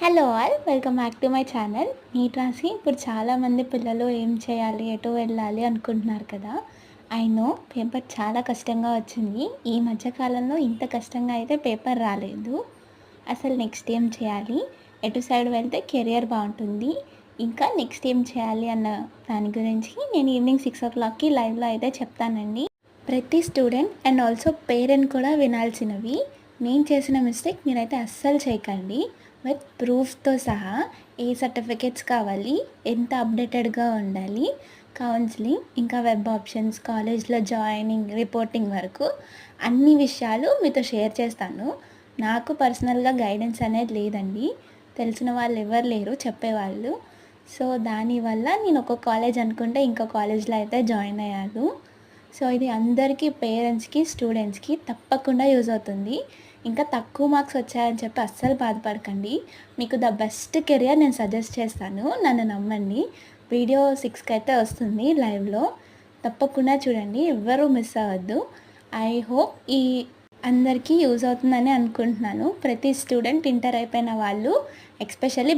Hello all, welcome back to my channel. NEET రాసి ఇప్పుడు చాలామంది పిల్లలు ఏం చేయాలి, ఎటు వెళ్ళాలి అనుకుంటున్నారు కదా. ఐ నో పేపర్ చాలా కష్టంగా వచ్చింది. ఈ మధ్యకాలంలో ఇంత కష్టంగా అయితే పేపర్ రాలేదు. అసలు నెక్స్ట్ ఏం చేయాలి, ఎటు సైడ్ వెళ్తే కెరియర్ బాగుంటుంది, ఇంకా నెక్స్ట్ ఏం చేయాలి అన్న దాని గురించి నేను ఈవినింగ్ 6 o'clockకి లైవ్లో అయితే చెప్తానండి. ప్రతి స్టూడెంట్ అండ్ ఆల్సో పేరెంట్ కూడా వినాల్సినవి. నేను చేసిన మిస్టేక్ మీరైతే అస్సలు చేయకండి. విత్ ప్రూఫ్తో సహా ఏ సర్టిఫికేట్స్ కావాలి, ఎంత అప్డేటెడ్గా ఉండాలి, కౌన్సిలింగ్, ఇంకా వెబ్ ఆప్షన్స్, కాలేజ్లో జాయినింగ్, రిపోర్టింగ్ వరకు అన్ని విషయాలు మీతో షేర్ చేస్తాను. నాకు పర్సనల్గా గైడెన్స్ అనేది లేదండి, తెలిసిన వాళ్ళు ఎవరు లేరు చెప్పేవాళ్ళు. సో దానివల్ల నేను ఒక కాలేజ్ అనుకుంటే ఇంకో కాలేజ్లో అయితే జాయిన్ అయ్యాను. సో ఇది అందరికీ, పేరెంట్స్కి, స్టూడెంట్స్కి తప్పకుండా యూజ్ అవుతుంది. ఇంకా తక్కువ మార్క్స్ వచ్చాయని చెప్పి అస్సలు బాధపడకండి. మీకు ద బెస్ట్ కెరియర్ నేను సజెస్ట్ చేస్తాను, నన్ను నమ్మండి. వీడియో 6కి అయితే వస్తుంది లైవ్లో, తప్పకుండా చూడండి, ఎవ్వరూ మిస్ అవ్వద్దు. ఐ హోప్ ఈ అందరికీ యూజ్ అవుతుందని అనుకుంటున్నాను. ప్రతి స్టూడెంట్, ఇంటర్ అయిపోయిన వాళ్ళు ఎస్పెషల్లీ